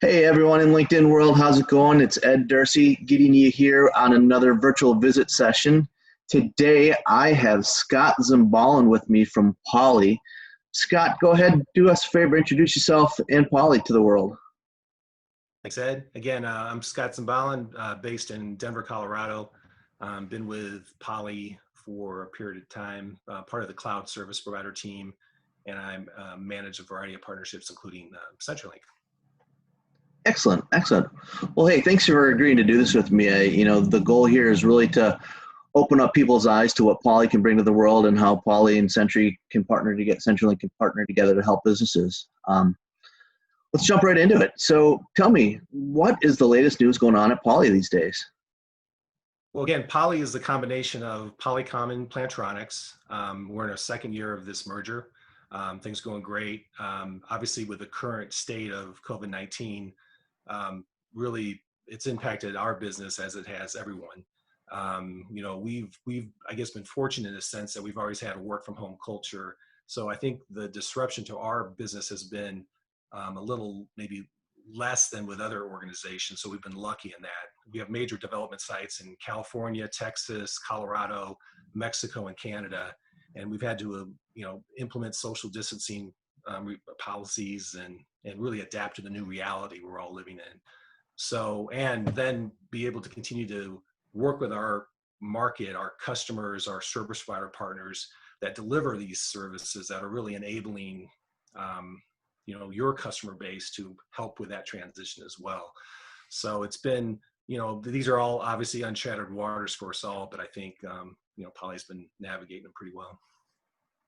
Hey everyone in LinkedIn world, how's it going? It's Ed Dursey getting you here on another virtual visit session. Today I have Scott Zumbahlen with me from Poly. Scott, go ahead, do us a favor, introduce yourself and Poly to the world. Thanks, Ed. Again, I'm Scott Zumbahlen, based in Denver, Colorado. Been with Poly for a period of time, part of the cloud service provider team, and I manage a variety of partnerships, including CenturyLink. Excellent, excellent. Well, hey, thanks for agreeing to do this with me. The goal here is really to open up people's eyes to what Poly can bring to the world and how Poly and CenturyLink can partner together to help businesses. Let's jump right into it. So tell me, what is the latest news going on at Poly these days? Well, again, Poly is the combination of Polycom and Plantronics. We're in our second year of this merger. Things going great. Obviously, with the current state of COVID-19, really it's impacted our business as it has everyone. We've I guess been fortunate in a sense that we've always had a work from home culture. So I think the disruption to our business has been a little maybe less than with other organizations. So we've been lucky in that. We have major development sites in California, Texas, Colorado, Mexico, and Canada, and we've had to implement social distancing policies and really adapt to the new reality we're all living in. So, and then be able to continue to work with our market, our customers, our service provider partners that deliver these services that are really enabling your customer base to help with that transition as well. So it's been, these are all obviously uncharted waters for us all, but I think Poly's been navigating them pretty well.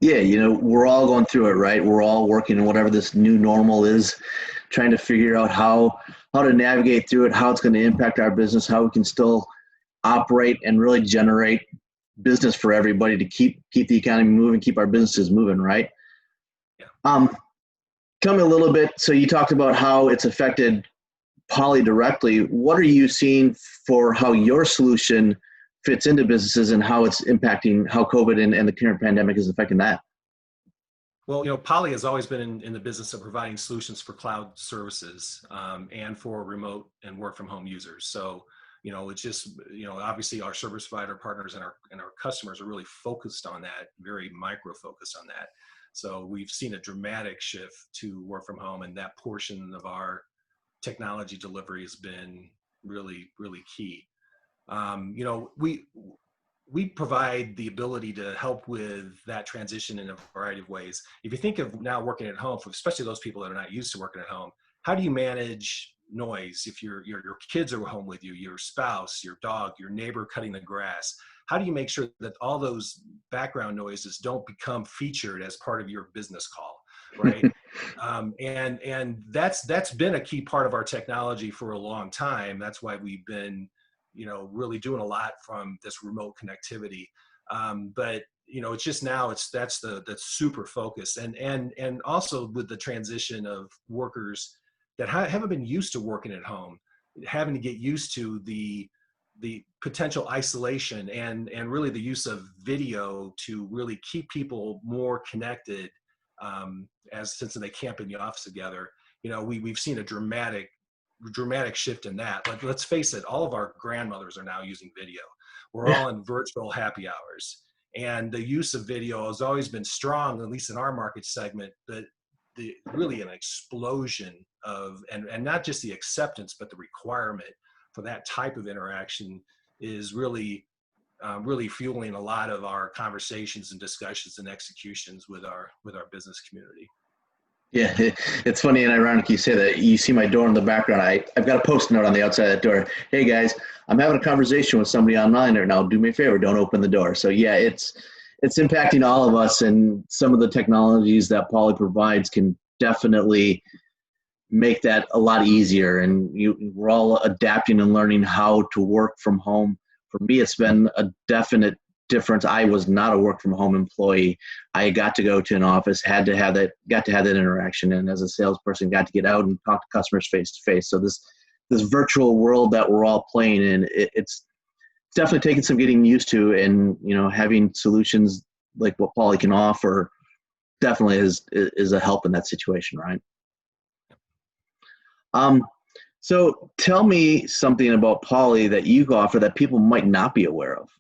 Yeah, we're all going through it, right? We're all working in whatever this new normal is, trying to figure out how to navigate through it, how it's going to impact our business, how we can still operate and really generate business for everybody to keep the economy moving, keep our businesses moving, right? Yeah. Tell me a little bit. So you talked about how it's affected Poly directly. What are you seeing for how your solution fits into businesses and how it's impacting how COVID and the current pandemic is affecting that? Well, Poly has always been in the business of providing solutions for cloud services and for remote and work from home users. So, it's just, obviously our service provider partners and our customers are really focused on that, very micro focused on that. So we've seen a dramatic shift to work from home, and that portion of our technology delivery has been really, really key. We provide the ability to help with that transition in a variety of ways. If you think of now working at home, especially those people that are not used to working at home, how do you manage noise if your kids are home with you, your spouse, your dog, your neighbor cutting the grass? How do you make sure that all those background noises don't become featured as part of your business call, right? And that's been a key part of our technology for a long time. That's why we've been really doing a lot from this remote connectivity. But it's just now that's super focus. And also with the transition of workers that haven't been used to working at home, having to get used to the potential isolation and really the use of video to really keep people more connected since they can't be in the office together. We've seen a dramatic shift in that. But let's face it, all of our grandmothers are now using video. We're all in virtual happy hours. And the use of video has always been strong, at least in our market segment, but really an explosion of, and not just the acceptance, but the requirement for that type of interaction is really fueling a lot of our conversations and discussions and executions with our business community. Yeah, it's funny and ironic you say that. You see my door in the background. I've got a post note on the outside of that door. Hey guys, I'm having a conversation with somebody online right now. Do me a favor, don't open the door. So yeah, it's impacting all of us, and some of the technologies that Poly provides can definitely make that a lot easier. And we're all adapting and learning how to work from home. For me, it's been a definite difference. I was not a work from home employee. I got to go to an office, got to have that interaction, and as a salesperson got to get out and talk to customers face to face. So this virtual world that we're all playing in, it's definitely taking some getting used to, and having solutions like what Poly can offer definitely is a help in that situation, right? So tell me something about Poly that you offer that people might not be aware of.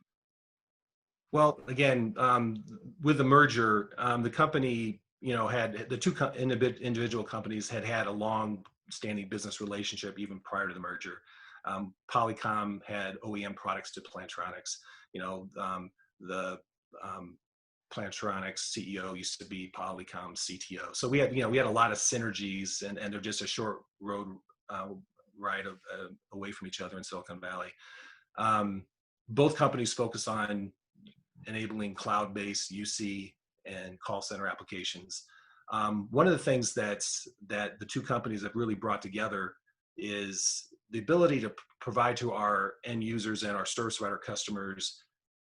Well, again, with the merger, the company, had the individual companies had a long-standing business relationship even prior to the merger. Polycom had OEM products to Plantronics. The Plantronics CEO used to be Polycom CTO. So we had a lot of synergies, and they're just a short road uh, ride away from each other in Silicon Valley. Um, Both companies focus on enabling cloud-based UC and call center applications. One of the things that the two companies have really brought together is the ability to provide to our end users and our service provider customers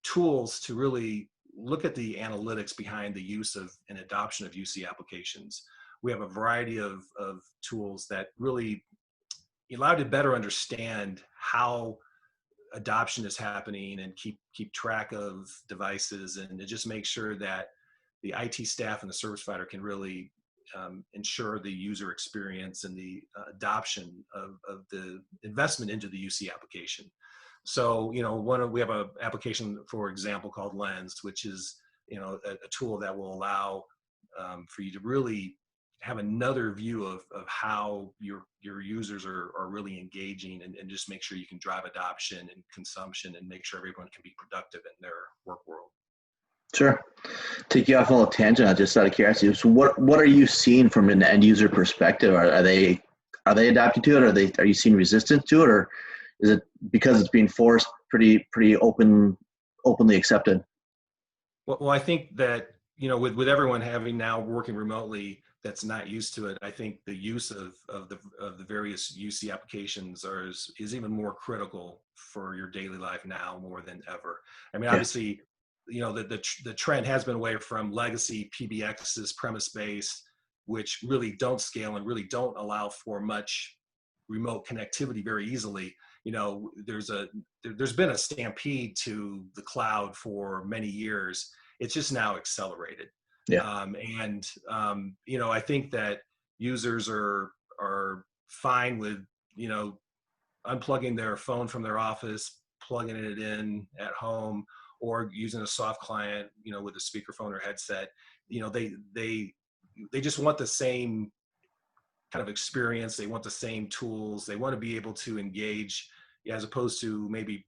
tools to really look at the analytics behind the use of and adoption of UC applications. We have a variety of tools that really allow you to better understand how adoption is happening and keep track of devices, and to just make sure that the IT staff and the service provider can really ensure the user experience and the adoption of the investment into the UC application. So, we have an application, for example, called Lens, which is, a tool that will allow for you to really have another view of how your users are really engaging, and just make sure you can drive adoption and consumption and make sure everyone can be productive in their work world. Sure. Take you off on a little tangent, just out of curiosity. So what are you seeing from an end user perspective? Are they adapting to it? Are you seeing resistance to it, or is it because it's being forced pretty openly accepted? Well, I think that, with everyone having now working remotely that's not used to it, I think the use of the various UC applications is even more critical for your daily life now more than ever. I mean, Yeah. obviously, the trend has been away from legacy PBXs, premise-based, which really don't scale and really don't allow for much remote connectivity very easily. There's been a stampede to the cloud for many years. It's just now accelerated. Yeah. I think that users are fine with, unplugging their phone from their office, plugging it in at home, or using a soft client, with a speakerphone or headset. They just want the same kind of experience. They want the same tools. They want to be able to engage, as opposed to maybe,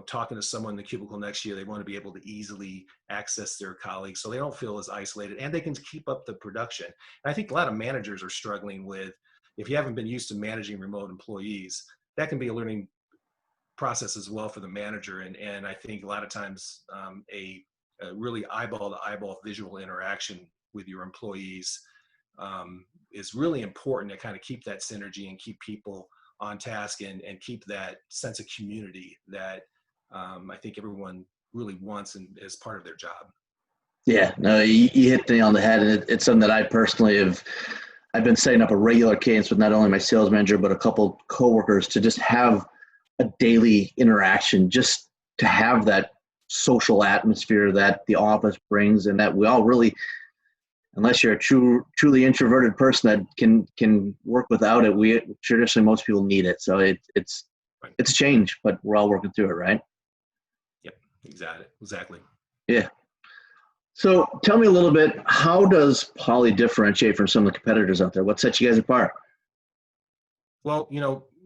talking to someone in the cubicle next to you. They want to be able to easily access their colleagues so they don't feel as isolated, and they can keep up the production. And I think a lot of managers are struggling with, if you haven't been used to managing remote employees, that can be a learning process as well for the manager. And I think a lot of times a really eyeball to eyeball visual interaction with your employees is really important to kind of keep that synergy and keep people on task, and keep that sense of community that I think everyone really wants and as part of their job. Yeah, no, you hit the nail on the head, and it's something that I personally I've been setting up a regular cadence with not only my sales manager but a couple coworkers to just have a daily interaction, just to have that social atmosphere that the office brings, and that we all really, unless you're a truly introverted person that can work without it, we traditionally, most people need it. So it's Right. a change, but we're all working through it, right? Yep, exactly. Yeah. So tell me a little bit, how does Poly differentiate from some of the competitors out there? What sets you guys apart? Well,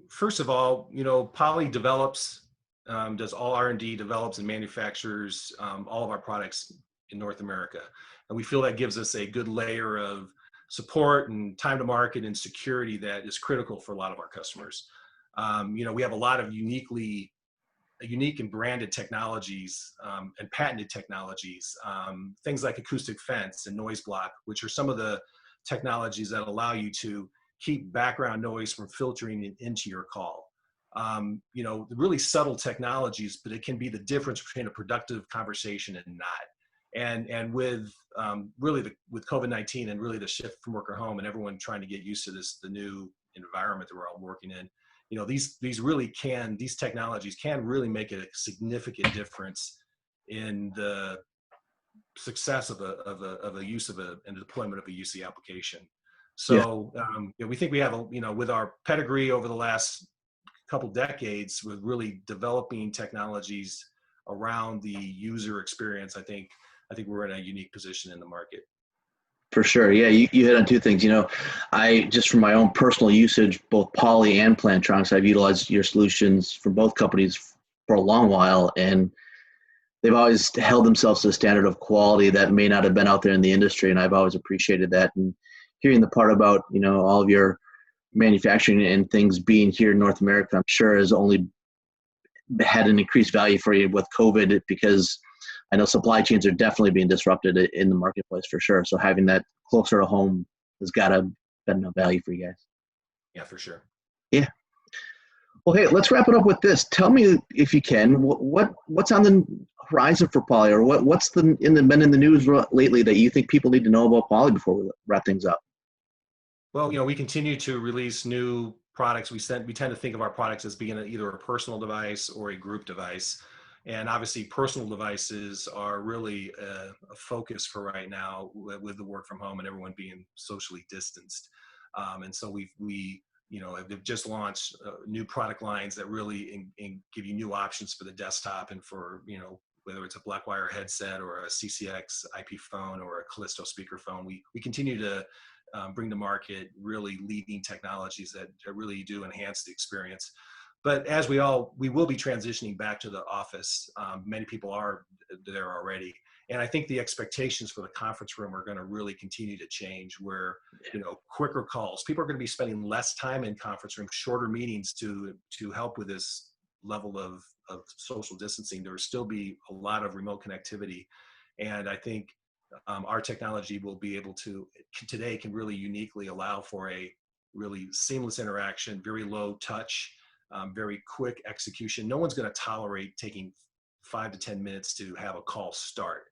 first of all, Poly does all R&D, develops and manufactures all of our products in North America. And we feel that gives us a good layer of support and time to market and security that is critical for a lot of our customers. We have a lot of unique and branded technologies and patented technologies, things like acoustic fence and noise block, which are some of the technologies that allow you to keep background noise from filtering into your call. Really subtle technologies, but it can be the difference between a productive conversation and not. And with with COVID-19 and really the shift from work at home and everyone trying to get used to the new environment that we're all working in, these technologies can really make a significant difference in the success of a use of and the deployment of a UC application. Yeah, So we think we have with our pedigree over the last couple decades with really developing technologies around the user experience, I think we're in a unique position in the market. for sure. Yeah, you hit on two things. I just from my own personal usage, both Poly and Plantronics, I've utilized your solutions for both companies for a long while, and they've always held themselves to a standard of quality that may not have been out there in the industry, and I've always appreciated that. And hearing the part about all of your manufacturing and things being here in North America, I'm sure has only had an increased value for you with COVID, because I know supply chains are definitely being disrupted in the marketplace for sure. So having that closer to home has got to been a value for you guys. Yeah, for sure. Yeah. Well, hey, let's wrap it up with this. Tell me, if you can, what's on the horizon for Poly, or what's been in the news lately that you think people need to know about Poly before we wrap things up? Well, we continue to release new products. We tend to think of our products as being either a personal device or a group device. And obviously, personal devices are really a focus for right now with the work from home and everyone being socially distanced. And so have just launched new product lines that really give you new options for the desktop and for, whether it's a Blackwire headset or a CCX IP phone or a Callisto speakerphone. We continue to bring to market really leading technologies that really do enhance the experience. But as we will be transitioning back to the office. Many people are there already. And I think the expectations for the conference room are going to really continue to change, where, quicker calls. People are going to be spending less time in conference rooms, shorter meetings to help with this level of social distancing. There will still be a lot of remote connectivity. And I think our technology will be able to, today can really uniquely allow for a really seamless interaction, very low touch, very quick execution. No one's going to tolerate taking 5 to 10 minutes to have a call start.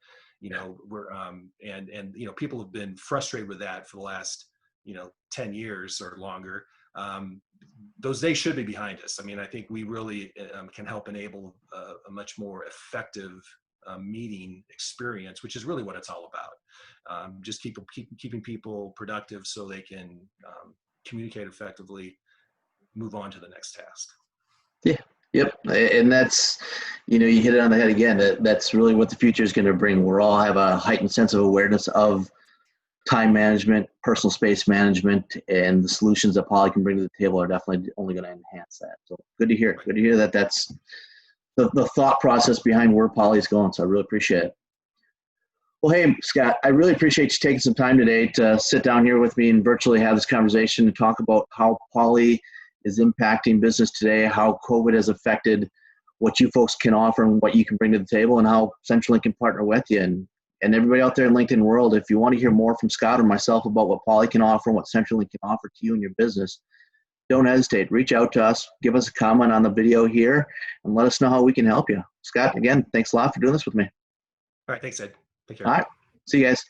People have been frustrated with that for the last 10 years or longer. Those days should be behind us. I think we really can help enable a much more effective meeting experience, which is really what it's all about. Just keeping people productive so they can communicate effectively, move on to the next task. Yeah. Yep. And that's, you hit it on the head again. That's really what the future is going to bring. We'll all have a heightened sense of awareness of time management, personal space management, and the solutions that Poly can bring to the table are definitely only going to enhance that. So good to hear. Good to hear that that's the thought process behind where Poly is going. So I really appreciate it. Well, hey, Scott, I really appreciate you taking some time today to sit down here with me and virtually have this conversation and talk about how Poly is impacting business today, how COVID has affected what you folks can offer and what you can bring to the table, and how CenturyLink can partner with you. And everybody out there in LinkedIn world, if you want to hear more from Scott or myself about what Poly can offer and what CenturyLink can offer to you and your business, don't hesitate. Reach out to us, give us a comment on the video here, and let us know how we can help you. Scott, again, thanks a lot for doing this with me. All right. Thanks, Ed. Take care. All right. See you guys.